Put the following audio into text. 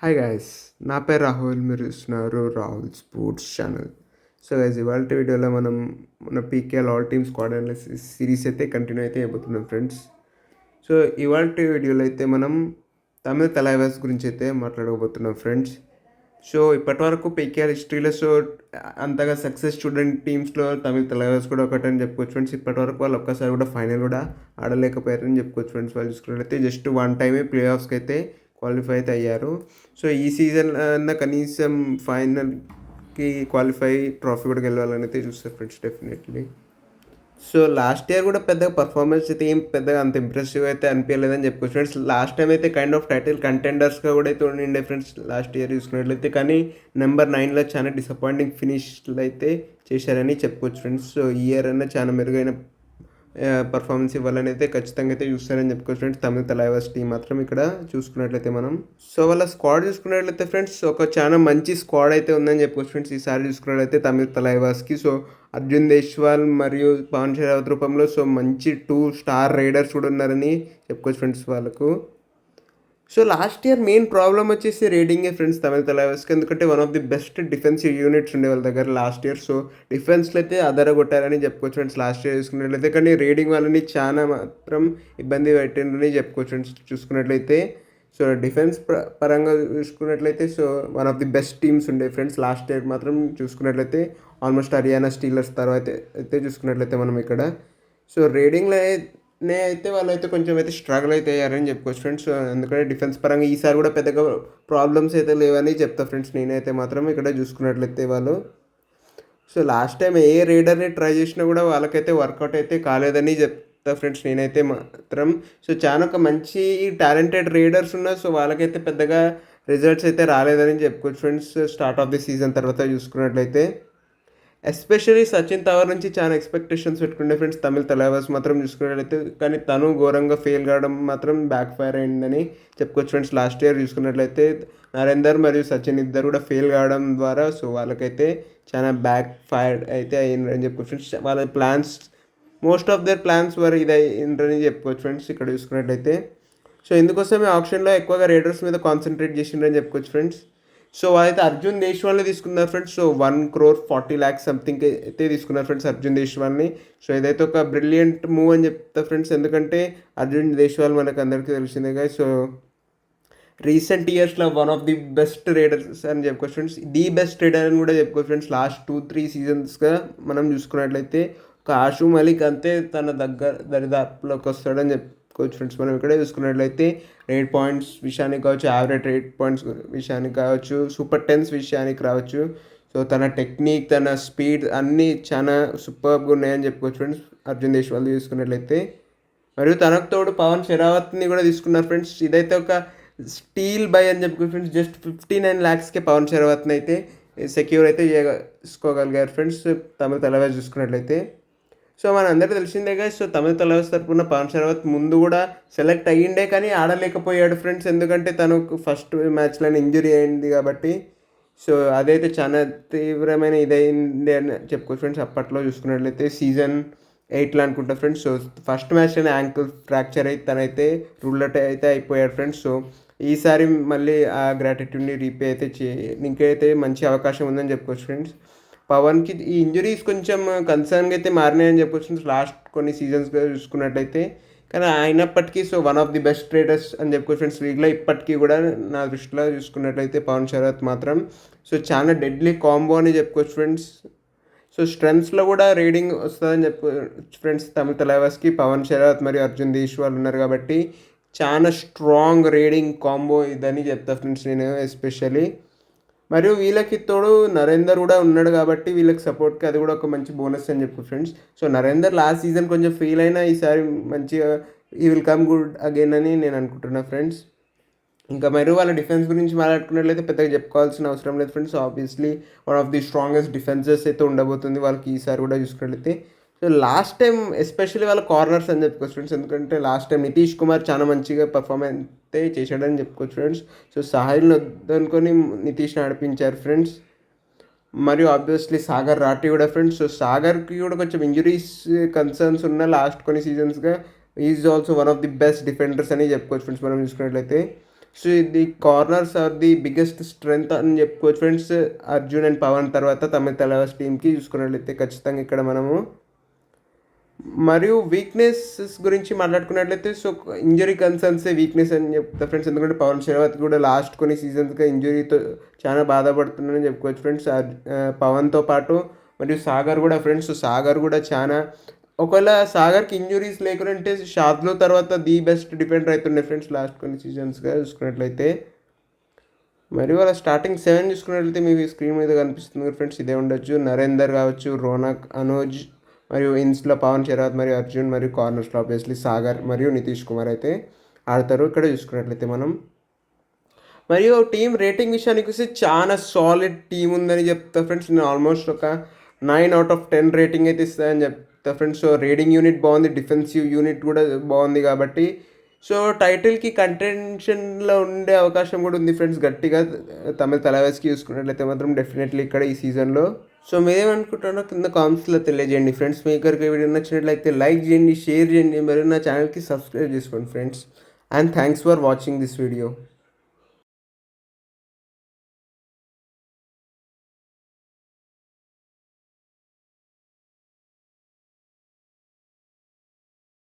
Hi guys, నా పేరు రాహుల్. మీరు చూస్తున్నారు Rahul sports channel. So guys, ఇవాళ వీడియోలో మనం మన PKL all team squad analysis series అయితే కంటిన్యూ అయితే అయిపోతున్నాం ఫ్రెండ్స్. సో ఇవాళ వీడియోలో అయితే మనం తమిళ తలైవాస్ గురించి అయితే మాట్లాడబోతున్నాం ఫ్రెండ్స్. సో ఇప్పటివరకు పీకేఎల్ హిస్టరీలో అంతగా సక్సెస్ చూడని టీమ్స్లో తమిళ తలైవాస్ కూడా ఒకటని చెప్పుకోవచ్చు ఫ్రెండ్స్. ఇప్పటివరకు వాళ్ళు ఒక్కసారి కూడా ఫైనల్ కూడా ఆడలేకపోయారని చెప్పుకోవచ్చు ఫ్రెండ్స్. వాళ్ళు చూసుకున్నట్లయితే జస్ట్ వన్ టైమే ప్లే ఆఫ్స్కి అయితే క్వాలిఫై అయితే అయ్యారు. సో ఈ సీజన్ కనీసం ఫైనల్కి క్వాలిఫై ట్రాఫీ కూడా గెలవాలని అయితే చూస్తారు friends definitely. So last year కూడా పెద్దగా పర్ఫార్మెన్స్ అయితే ఏం పెద్దగా అంత ఇంప్రెసివ్ అయితే అనిపించలేదని చెప్పుకోవచ్చు ఫ్రెండ్స్. లాస్ట్ టైం అయితే కైండ్ ఆఫ్ టైటిల్ కంటెండర్స్గా కూడా అయితే ఉండిండే ఫ్రెండ్స్ లాస్ట్ ఇయర్ చూసుకున్నట్లయితే. కానీ నెంబర్ 9లో చాలా డిసప్పాయింటింగ్ ఫినిష్లు అయితే చేశారని చెప్పుకోవచ్చు ఫ్రెండ్స్. సో ఈ ఇయర్ అన్న చాలా మెరుగైన పర్ఫార్మెన్స్ ఇవ్వాలని అయితే ఖచ్చితంగా అయితే చూస్తారని చెప్పుకోవచ్చు ఫ్రెండ్స్. తమిళ తలైవాస్ టీం మాత్రం ఇక్కడ చూసుకున్నట్లయితే మనం. సో వాళ్ళ స్క్వాడ్ చూసుకున్నట్లయితే ఫ్రెండ్స్ ఒక చాలా మంచి స్క్వాడ్ అయితే ఉందని చెప్పుకోవచ్చు ఫ్రెండ్స్ ఈసారి చూసుకున్నట్లయితే తమిళ తలైవాస్కి. సో అర్జున్ దేశ్వాల్ మరియు పవన్ షరావత్ రూపంలో సో మంచి 2 స్టార్ రైడర్స్ కూడా ఉన్నారని చెప్పుకోవచ్చు ఫ్రెండ్స్ వాళ్ళకు. So last year main problem వచ్చేసి రేటింగే ఫ్రెండ్స్ తమిళ తలైవాస్కి. ఎందుకంటే one of the best defensive units ఉండే వాళ్ళ దగ్గర లాస్ట్ ఇయర్. సో డిఫెన్స్లో అయితే అదరగొట్టారని చెప్పుకోవచ్చు ఫ్రెండ్స్ లాస్ట్ ఇయర్ చూసుకున్నట్లయితే. కానీ రేటింగ్ వాళ్ళని చాలా మాత్రం ఇబ్బంది పెట్టిందని చెప్పుకోవచ్చు ఫ్రెండ్స్ చూసుకున్నట్లయితే. సో డిఫెన్స్ పరంగా చూసుకున్నట్లయితే so one of the best teams ఉండే ఫ్రెండ్స్ లాస్ట్ ఇయర్ మాత్రం చూసుకున్నట్లయితే. ఆల్మోస్ట్ హర్యానా స్టీలర్స్ తర్వాత అయితే చూసుకున్నట్లయితే మనం ఇక్కడ. సో రేటింగ్లో అయితే వాళ్ళైతే కొంచెం అయితే స్ట్రగుల్ అయితే అయ్యారని చెప్పుకోవచ్చు ఫ్రెండ్స్. ఎందుకంటే డిఫెన్స్ పరంగా ఈసారి కూడా పెద్దగా ప్రాబ్లమ్స్ అయితే లేవని చెప్తా ఫ్రెండ్స్ నేనైతే మాత్రం ఇక్కడ చూసుకున్నట్లయితే వాళ్ళు. సో లాస్ట్ టైం ఏ రైడర్ని ట్రై చేసినా కూడా వాళ్ళకైతే వర్కౌట్ అయితే కాలేదని చెప్తా ఫ్రెండ్స్ నేనైతే మాత్రం. సో చాలా ఒక మంచి టాలెంటెడ్ రైడర్స్ ఉన్నా సో వాళ్ళకైతే పెద్దగా రిజల్ట్స్ అయితే రాలేదని చెప్పుకోవచ్చు friends start of the season తర్వాత చూసుకున్నట్లయితే. ఎస్పెషల్లీ సచిన్ తవర్ నుంచి చాలా ఎక్స్పెక్టేషన్స్ పెట్టుకుంటే ఫ్రెండ్స్ తమిళ తలైవాస్ మాత్రం చూసుకున్నట్లయితే. కానీ తను ఘోరంగా ఫెయిల్ కావడం మాత్రం బ్యాక్ ఫైర్ అయిందని చెప్పుకోవచ్చు ఫ్రెండ్స్. లాస్ట్ ఇయర్ చూసుకున్నట్లయితే నరేందర్ మరియు సచిన్ ఇద్దరు కూడా ఫెయిల్ కావడం ద్వారా సో వాళ్ళకైతే చాలా బ్యాక్ ఫైర్ అయితే అయ్యిందని చెప్పుకోవచ్చు ఫ్రెండ్స్. వాళ్ళ plans most of their plans work ఇది అయ్యిందని చెప్పుకోవచ్చు ఫ్రెండ్స్ ఇక్కడ చూసుకున్నట్లయితే. సో ఇందుకోసమే ఆప్షన్లో ఎక్కువగా రైడర్స్ మీద కాన్సన్ట్రేట్ చేసిండ్రని చెప్పుకోవచ్చు ఫ్రెండ్స్. సో వాళ్ళైతే అర్జున్ దేశ్వాల్ని తీసుకున్నారు ఫ్రెండ్స్. సో 1,40,00,000 సంథింగ్ అయితే తీసుకున్నారు ఫ్రెండ్స్ అర్జున్ దేశ్వాల్ని. సో ఇదైతే ఒక బ్రిలియంట్ మూవ్ అని చెప్తా ఫ్రెండ్స్. ఎందుకంటే అర్జున్ దేశ్వాల్ మనకు అందరికీ తెలిసిందేగా. సో రీసెంట్ ఇయర్స్లో one of the best riders అని చెప్పుకోవచ్చు ఫ్రెండ్స్. ది బెస్ట్ రైడర్ అని కూడా చెప్పుకోవచ్చు ఫ్రెండ్స్. లాస్ట్ 2-3 సీజన్స్గా మనం చూసుకున్నట్లయితే ఒక ఆషు మలిక్ అంతే తన దరిదాపులోకి వస్తాడని చెప్పుకోవచ్చు ఫ్రెండ్స్. మనం ఇక్కడే చూసుకున్నట్లయితే రేట్ పాయింట్స్ విషయానికి కావచ్చు, యావరేజ్ రేట్ పాయింట్స్ విషయానికి కావచ్చు, సూపర్ టెన్స్ విషయానికి రావచ్చు. సో తన టెక్నిక్, తన స్పీడ్ అన్నీ చాలా సూపర్గా ఉన్నాయని చెప్పుకోవచ్చు ఫ్రెండ్స్ అర్జున్ దేశ్వాల్ తీసుకున్నట్లయితే. మరియు తనకు తోడు పవన్ షరావత్ని కూడా తీసుకున్నారు ఫ్రెండ్స్. ఇదైతే ఒక స్టీల్ బై అని చెప్పుకోవచ్చు ఫ్రెండ్స్. జస్ట్ 59 lakhsకే పవన్ షరావత్ని అయితే సెక్యూర్ అయితే చేసుకోగలిగారు ఫ్రెండ్స్ తమిళ తలైవాస్ చూసుకున్నట్లయితే. సో మన అందరికీ తెలిసిందేగా. సో తమిళ తలైవాస్ తరపున పవన్ షరావత్ ముందు కూడా సెలెక్ట్ అయ్యిండే కానీ ఆడలేకపోయాడు ఫ్రెండ్స్. ఎందుకంటే తనకు ఫస్ట్ మ్యాచ్లో ఇంజురీ అయింది కాబట్టి. సో అదైతే చాలా తీవ్రమైన ఇదైంది అని చెప్పుకోవచ్చు ఫ్రెండ్స్ అప్పట్లో చూసుకున్నట్లయితే. సీజన్ 8లో అనుకుంటా ఫ్రెండ్స్. సో ఫస్ట్ మ్యాచ్లోనే యాంకిల్ ఫ్రాక్చర్ అయితే తనైతే రూల్అట్ అయితే అయిపోయాడు ఫ్రెండ్స్. సో ఈసారి మళ్ళీ ఆ గ్రాటిట్యూడ్ని రీపే అయితే ఇంకైతే మంచి అవకాశం ఉందని చెప్పుకోవచ్చు ఫ్రెండ్స్. పవన్కి ఈ ఇంజరీస్ కొంచెం కన్సర్న్గా అయితే మారినాయని చెప్పొచ్చు లాస్ట్ కొన్ని సీజన్స్గా చూసుకున్నట్లయితే. కానీ అయినప్పటికీ so one of the best riders అని చెప్పుకోవచ్చు ఫ్రెండ్స్ లీగ్లో ఇప్పటికీ కూడా నా దృష్టిలో చూసుకున్నట్లయితే పవన్ షరావత్ మాత్రం. సో చాలా డెడ్లీ కాంబో అని చెప్పుకోవచ్చు ఫ్రెండ్స్. సో స్ట్రెంగ్స్లో కూడా రీడింగ్ వస్తుందని చెప్పుకోవచ్చు ఫ్రెండ్స్ తమిళ తలైవాస్కి. పవన్ షరావత్ మరియు అర్జున్ దేశ్వాల్ ఉన్నారు కాబట్టి చాలా స్ట్రాంగ్ రీడింగ్ కాంబో ఇదని చెప్తా ఫ్రెండ్స్ నేను ఎస్పెషల్లీ. మరియు వీళ్ళకి తోడు నరేందర్ కూడా ఉన్నాడు కాబట్టి వీళ్ళకి సపోర్ట్కి అది కూడా ఒక మంచి బోనస్ అని చెప్పు friends. So Narender last season కొంచెం ఫెయిల్ అయినా ఈసారి మంచిగా ఈ విల్ కమ్ గుడ్ అగైన్ అని నేను అనుకుంటున్నా ఫ్రెండ్స్. ఇంకా మరి వాళ్ళ డిఫెన్స్ గురించి మాట్లాడుకున్నట్లయితే పెద్దగా చెప్పుకోవాల్సిన అవసరం లేదు friends. Obviously one of the strongest defences అయితే ఉండబోతుంది వాళ్ళకి ఈసారి కూడా చూసుకున్నట్లయితే. సో లాస్ట్ టైం ఎస్పెషల్లీ వాళ్ళ కార్నర్స్ అని చెప్పుకోవచ్చు ఫ్రెండ్స్. ఎందుకంటే లాస్ట్ టైం నితీష్ కుమార్ చాలా మంచిగా పర్ఫార్మెన్స్ అయితే చేశాడని చెప్పుకోవచ్చు ఫ్రెండ్స్. సో సాహిల్ని వద్దనుకొని నితీష్ని నడిపించారు ఫ్రెండ్స్. మరియు ఆబ్వియస్లీ సాగర్ రాఠీ కూడా ఫ్రెండ్స్. సో సాగర్కి కూడా కొంచెం ఇంజరీస్ కన్సర్న్స్ ఉన్న లాస్ట్ కొన్ని సీజన్స్గా is also one of the best defenders అని చెప్పుకోవచ్చు ఫ్రెండ్స్ మనం చూసుకున్నట్లయితే. సో ఇది corners are the biggest strength అని చెప్పుకోవచ్చు ఫ్రెండ్స్. అర్జున్ అండ్ పవన్ తర్వాత తమిళ తలవాస్ టీంకి చూసుకున్నట్లయితే ఖచ్చితంగా ఇక్కడ మనము. మరియు వీక్నెసెస్ గురించి మాట్లాడుకున్నట్లయితే సో ఇంజరీ కన్సర్న్సే వీక్నెస్ అని చెప్తా ఫ్రెండ్స్. ఎందుకంటే పవన్ షెరావత్ కూడా లాస్ట్ కొన్ని సీజన్స్గా ఇంజరీతో చాలా బాధపడుతున్నారని చెప్పుకోవచ్చు ఫ్రెండ్స్. పవన్తో పాటు మరియు సాగర్ కూడా ఫ్రెండ్స్. సాగర్ కూడా చాలా, ఒకవేళ సాగర్కి ఇంజురీస్ లేకుంటే షాద్లో తర్వాత ది బెస్ట్ డిఫెండర్ అవుతుండే ఫ్రెండ్స్ లాస్ట్ కొన్ని సీజన్స్గా చూసుకున్నట్లయితే. మరియు వాళ్ళ స్టార్టింగ్ 7 చూసుకున్నట్లయితే మీకు స్క్రీన్ మీద కనిపిస్తుంది ఫ్రెండ్స్. ఇదే ఉండొచ్చు. నరేందర్ కావచ్చు, రోనక్, అనోజ్ మరియు ఇన్స్లో పవన్ షెరావత్ మరియు అర్జున్ మరియు కార్నర్స్లో ఆబ్వియస్లీ సాగర్ మరియు నితీష్ కుమార్ అయితే ఆడతారు ఇక్కడ చూసుకున్నట్లయితే మనం. మరియు టీం రేటింగ్ విషయానికి వస్తే చాలా సాలిడ్ టీం ఉందని చెప్తా ఫ్రెండ్స్. నేను ఆల్మోస్ట్ ఒక 9/10 రేటింగ్ అయితే ఇస్తానని చెప్తా ఫ్రెండ్స్. సో రీడింగ్ యూనిట్ బాగుంది, డిఫెన్సివ్ యూనిట్ కూడా బాగుంది కాబట్టి సో టైటిల్కి కంటెన్షన్లో ఉండే అవకాశం కూడా ఉంది ఫ్రెండ్స్ గట్టిగా. తమిళ తలవాస్కి చూసుకున్నట్లయితే మాత్రం డెఫినెట్లీ ఇక్కడ ఈ సీజన్లో. సో మీరేమనుకుంటున్నారో కింద కామెంట్స్లో తెలియజేయండి ఫ్రెండ్స్. మీ దగ్గరికి వీడియో నచ్చినట్లయితే లైక్ చేయండి, షేర్ చేయండి, మరియు నా ఛానల్కి సబ్స్క్రైబ్ చేసుకోండి friends. And thanks for watching this video.